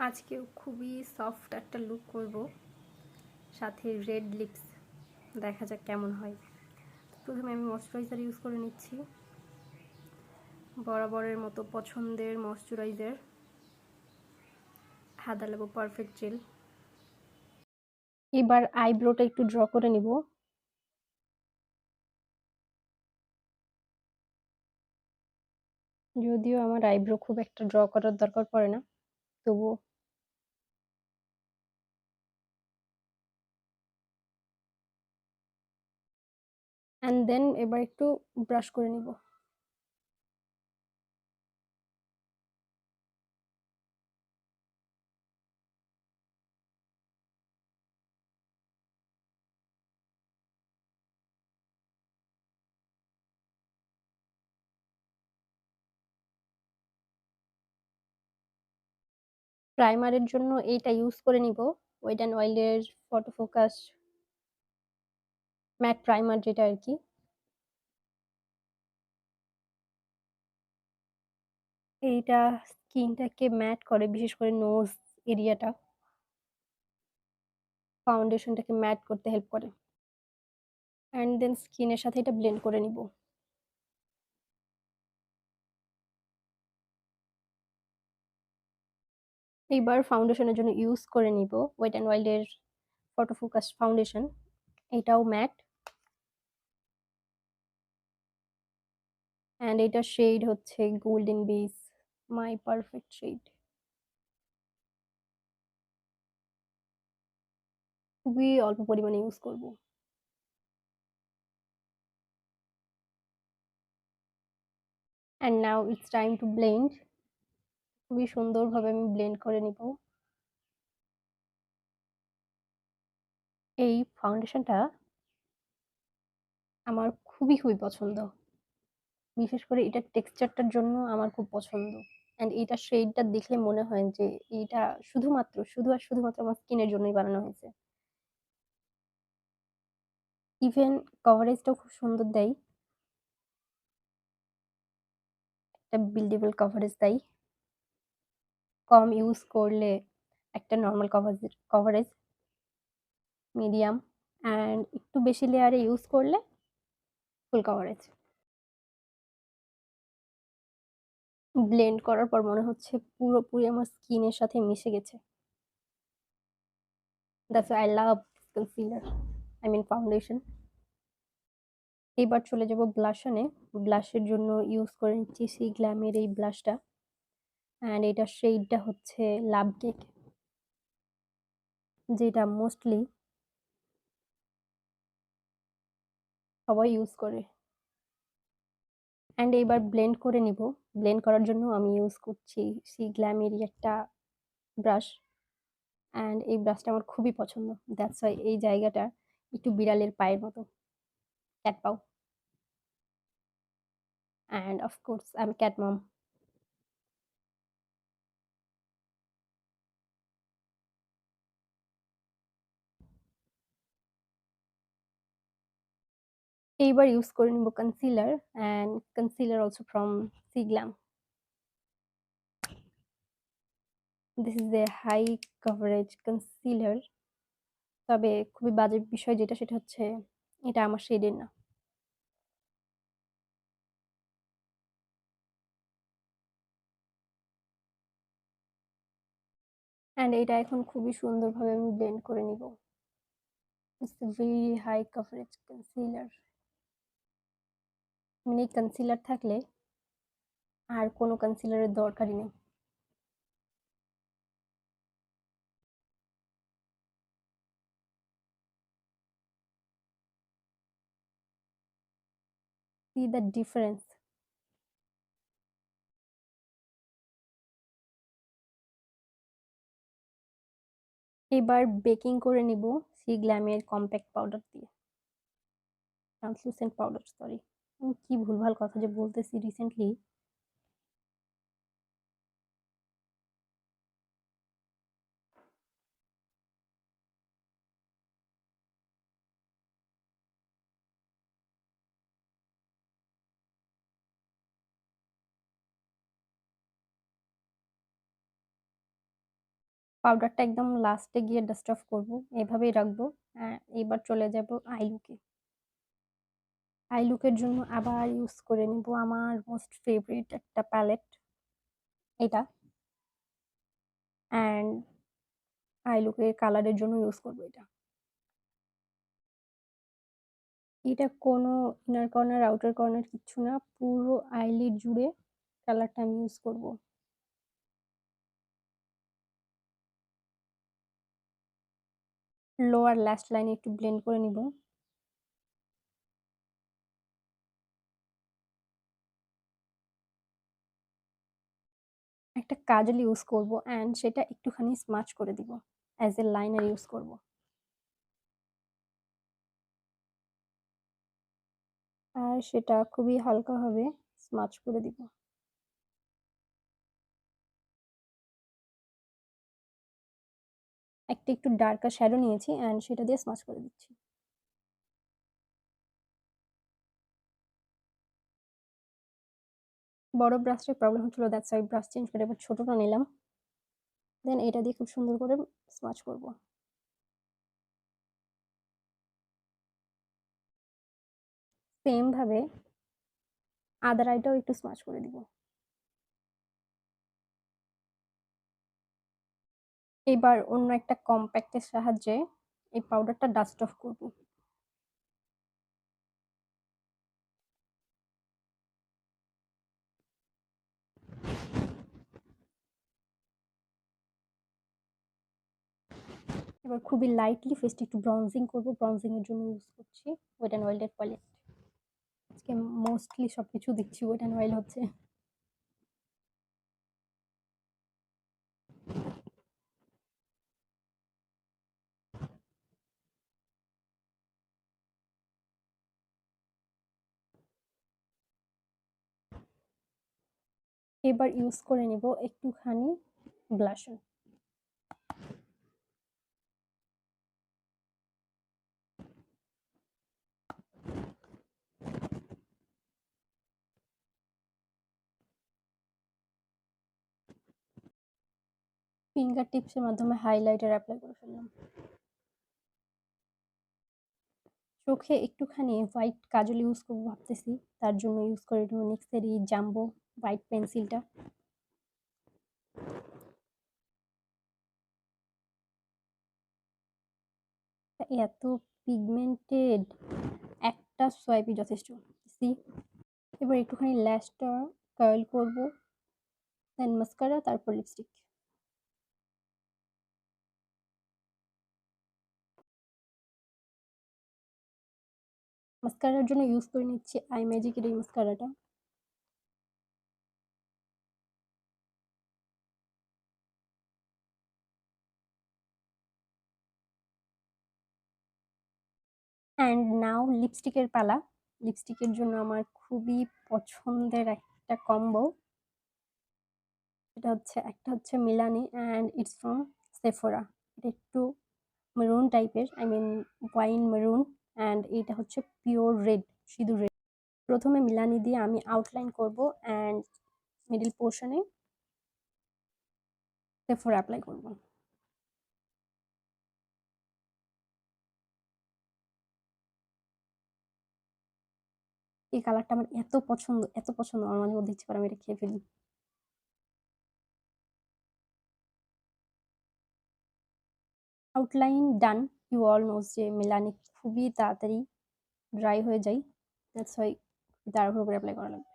আজকে খুবই সফট একটা লুক করব, সাথে রেড লিপস। দেখা যাক কেমন হয়। প্রথমে আমি ময়শ্চারাইজার ইউজ করে নিচ্ছি, বরাবরের মতো পছন্দের ময়শ্চারাইজার হাদা লেবু পারফেক্ট জেল। এবার আইব্রোটা একটু ড্র করে নিব। যদিও আমার আইব্রো খুব একটা ড্র করার দরকার পড়ে না, তবুও অ্যান্ড দেন এবার একটু ব্রাশ করে নিব। প্রাইমারের জন্য এইটা ইউজ করে নিব, ওয়েট অ্যান্ড ওয়াইল্ডের ফটো ফোকাস ম্যাট প্রাইমার, যেটা আর কি। এইটা স্কিনটাকে ম্যাট করে, বিশেষ করে নোজ এরিয়াটা ফাউন্ডেশনটাকে ম্যাট করতে হেল্প করে। অ্যান্ড দেন স্কিনের সাথে এটা ব্লেন্ড করে নিব। এইবার ফাউন্ডেশনের জন্য ইউজ করে নিব ওয়েট অ্যান্ড ওয়াইল্ডের ফটো ফোকাস ফাউন্ডেশন। এটাও ম্যাট, অ্যান্ড এটার শেড হচ্ছে golden base, my perfect shade. খুবই অল্প পরিমাণে ইউজ করব। And now it's time to blend. খুবই সুন্দরভাবে আমি ব্লেন্ড করে নিব। এই ফাউন্ডেশনটা আমার খুবই খুবই পছন্দ, বিশেষ করে এটার টেক্সচারটার জন্য আমার খুব পছন্দ। অ্যান্ড এইটা শেডটা দেখলে মনে হয় যে এইটা শুধুমাত্র আমার স্কিনের জন্যই বানানো হয়েছে। ইভেন কভারেজটাও খুব সুন্দর দেয়, একটা বিল্ডেবল কভারেজ দেয়। কম ইউজ করলে একটা নর্মাল কভারেজ, মিডিয়াম, অ্যান্ড একটু বেশি লেয়ারে ইউজ করলে ফুল কভারেজ। ব্লেন্ড করার পর মনে হচ্ছে পুরোপুরি আমার স্কিনের সাথে মিশে গেছে। That's I love concealer, I mean foundation. এবার চলে যাব ব্লাশনে। ব্লাশের জন্য ইউজ করে নিচ্ছি সি গ্ল্যামের এই ব্লাশটা, অ্যান্ড এটার শেডটা হচ্ছে লাভ কেক, যেটা মোস্টলি সবাই ইউজ করে। অ্যান্ড এবার ব্লেন্ড করে নিব। ব্লেন্ড করার জন্য আমি ইউজ করছি সি গ্ল্যামেরই একটা ব্রাশ, অ্যান্ড এই ব্রাশটা আমার খুবই পছন্দ। দ্যাটস ওয়াই এই জায়গাটা একটু বিড়ালের পায়ের মতো, cat paw. And of course I am cat mom. এইবার ইউজ করে নিব concealer, and concealer also from C glam. This is a high coverage concealer, তবে খুবই বাজে বিষয় যেটা, সেটা হচ্ছে এটা আমার শেডের না। অ্যান্ড এটা এখন খুবই সুন্দরভাবে আমি ব্লেন্ড করে নিব। It's a very high coverage concealer, মানে কনসিলার থাকলে আর কোনো কনসিলারের দরকারই নেই। See the difference. এবার বেকিং করে নিব সি গ্ল্যামের কম্প্যাক্ট পাউডার দিয়ে, ট্রান্সলুসেন্ট পাউডার, সরি। আমি কি ভুলভাল কথা যে বলতেছি রিসেন্টলি। পাউডারটা একদম লাস্টে গিয়ে ডাস্ট অফ করব, এভাবেই রাখবো। এবার চলে যাব আই লুকে। আই লুকের জন্য আবার ইউজ করে নিব আমার মোস্ট ফেভারিট একটা প্যালেট, এটা। অ্যান্ড আই লুকের কালারের জন্য ইউজ করব এটা। এটা কোনো ইনার কর্নার আউটার কর্নার কিচ্ছু না, পুরো আইলিড জুড়ে কালারটা আমি ইউজ করব। লোয়ার ল্যাশ লাইনে একটু ব্লেন্ড করে নিব। একটা কাজল ইউজ করব অ্যান্ড সেটা একটুখানি স্মাচ করে দিব, অ্যাজ এ লাইনার ইউজ করব। আর সেটা খুবই হালকাভাবে স্মাচ করে দিব। একটা একটু ডার্কার শ্যাডো নিয়েছি অ্যান্ড সেটা দিয়ে স্মাচ করে দিচ্ছি। বড় ব্রাশটার প্রবলেম হচ্ছিল, দ্যাটস ওয়াই ব্রাশ চেঞ্জ করে এবার ছোটটা নিলাম। দেন এটা দিয়ে খুব সুন্দর করে স্মাচ করব। সেম ভাবে আদার আইটাও একটু স্মাচ করে দিব। এবার অন্য একটা কম্প্যাক্টের সাহায্যে এই পাউডারটা ডাস্ট অফ করব। এবার খুবই লাইটলি ফেসটা একটু ব্রঞ্জিং করব। ব্রঞ্জিং এর জন্য ইউজ করছি ওয়েট অ্যান্ড ওয়াইল্ডের প্যালেট। আজকে মোস্টলি সবকিছু দিচ্ছি ওয়েট অ্যান্ড ওয়াইল্ড হচ্ছে। এবার ইউজ করে নিব একটুখানি ব্লাশার। ফিঙ্গার টিপসের মাধ্যমে হাইলাইটার অ্যাপ্লাই করে ফেললাম। চোখে একটুখানি হোয়াইট কাজল ইউজ করবো ভাবতেছি, তার জন্য ইউজ করে নেব নিক্সের এই জাম্বো হোয়াইট পেন্সিলটা। এত পিগমেন্টেড, একটা সোয়াইপই যথেষ্ট। সি, এবার একটুখানি ল্যাশটা কার্ল করব, দেন মাস্কারা, তারপর লিপস্টিক। মাস্কারার জন্য ইউজ করে নিচ্ছি আই ম্যাজিকের এই মাস্কারাটা। অ্যান্ড নাও লিপস্টিকের পালা। লিপস্টিকের জন্য আমার খুবই পছন্দের একটা কম্বো, একটা হচ্ছে Milani and it's from Sephora. এটা একটু মেরুন টাইপের, I mean wine maroon, and এটা হচ্ছে পিওর রেড, সিঁদুর রেড। প্রথমে মিলানি দিয়ে আমি আউটলাইন করব অ্যান্ড মিডল পোর্শনে সেফোরা অ্যাপ্লাই করব। এই কালারটা আমার এত পছন্দ, এত পছন্দ, আমার মাঝে মধ্যে ইচ্ছে করে আমি এটা খেয়ে ফেলি। Outline done. You all knows যে মিলানি খুবই তাড়াতাড়ি ড্রাই হয়ে যায়, দ্যাটস ওয়াই তাড়াহুড়ো করে অ্যাপ্লাই করা লাগবে।